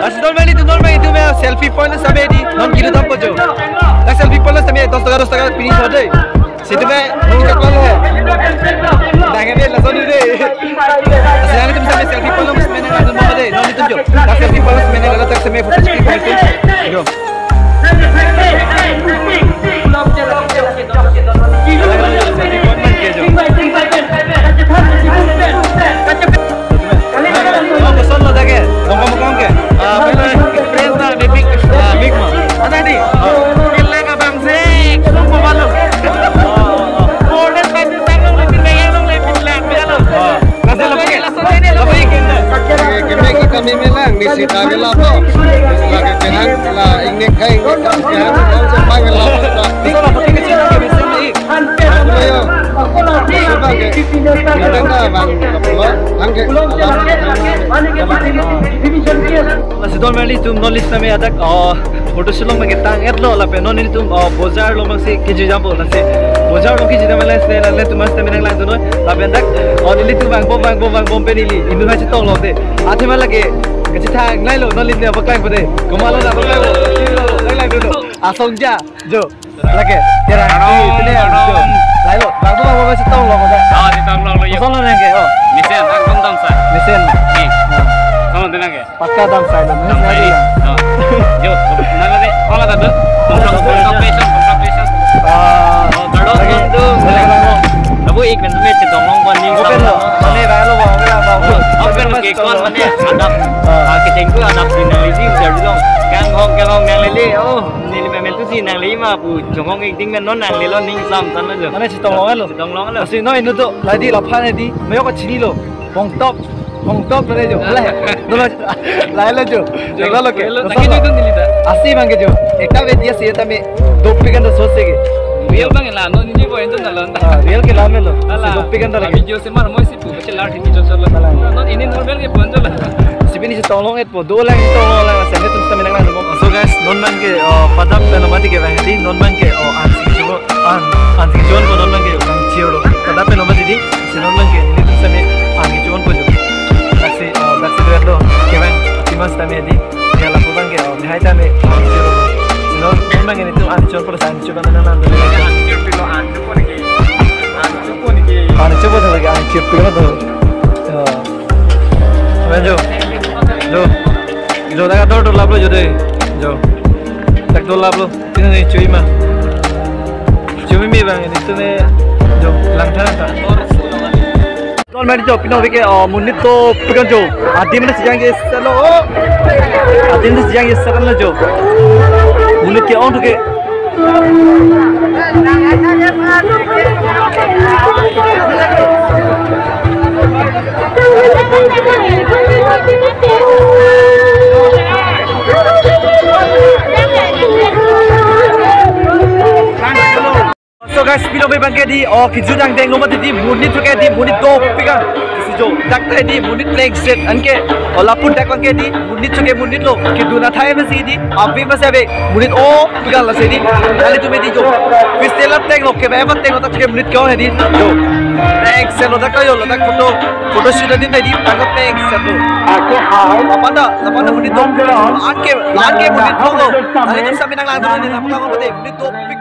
Normally tu मैं selfie point sampai di non kilo tampo jo. Tak selfie point sampai 10 taka finish हो जाए. Situ मैं नीचे कॉल है. Jangan dia langsung ni deh. Sekarang tu sampai selfie point sampai nak langsung mau deh. Non itu jo. Tak selfie point sampai nak letak sampai foto screen point tu. Jo. kami melang di sita vela po lagi penang la ingin kai kan sekarang sedang sampai vela po itu lah penting kecil lagi bisa ni ayo sebagai kita bang kapula angke Sidon Valley तुम नॉलेज में आता फोटो शिलोंग में कितना एतलो ला पे नॉन तुम बाजार लोग में से किसी जंप होना से बाजार लोग किसी जंप लाइन से लाइन तुम मस्त में लाइन दोनों ला पे तक और नीली तुम बांग बम पे नीली इंदु है चित्तों लोग दे आते में लगे किसी थांग लाइन लो नॉलेज ने बकलाइन पड़े कमाल ना बकलाइन लाइन दो आसोंजा जो लगे तेरा इतने जो लाइन लो बांग बम में चित्तों लोग दे चित्तों लोग ये कौन लोग रहेंगे मिशन कौन दम सा mission kamu tenang ya? Pakka dam side lo, dam side. Jo, nama deh, kalau kata competition. Gado itu, tapi ik minta me cetong long kon ning. Open lo, mana ralo bang, open lo kekon mana adap, kecengku adap di nalisi jadi long. Kang hong nang lele, oh, ni memang tu si nang lele mah pu, jongong ik ting men non nang lele ning sam tan lo. Mana cetong long lo? Asi no ini tu, lagi lapan ni, mereka kau ciri lo, bong top boleh jo, dulu lain jo, jaga lo ke, lagi ni tu nilai. Asli bang ke jo, ekta dia sih tapi dopi kan tu sosial ke. Real bang lah, no ni juga itu nalan. Real ke lama lo, dopi kan tu lagi. Video semar mau sih pun kecil lari di jalan. No ini normal ke pun jalan. Sini si tolong itu, dua lang, sana tu kita minang lang. So guys, non man ke padam penamati ke bang di, non man ke ansik jual ko non man ke bang cioro. Padam penamati di, si non man ke ini tu sana ansik jual ko jo. Taksi tu itu, kevin, timas kami di, kalau pulang ke, nihai kami, non man ke itu ansik jual perlu ansik jual mana nanti. Ansik jual lagi, ansik jual tu. Jo, dah kata dulu laplo jo deh, jo, tak dulu laplo, ini nih cuy mah, cuy mi bang ini tu nih, jo, langkah langkah. Kalau mari jo, pino bike, munit tu pegang jo, adi mana sejang ke selo, adi mana sejang ke seran lah jo, munit ke on tu ke. So guys, pino bangke di kijudang deng nomor di munit tu ke di munit do pegang jo dakta di munit leg set anke lapun dak bangke di munit tu ke munit lo kiduna thai masih di api masih abe munit pegang lah sedi kali tu di jo pistelat teng lo ke bevat teng otak ke munit kau di jo teng set lo dak yo lo dak foto shoot di di tangkap teng set lo lapanda munit do anke munit lo kali tu sampai nang lang ni lapang ko munit do pik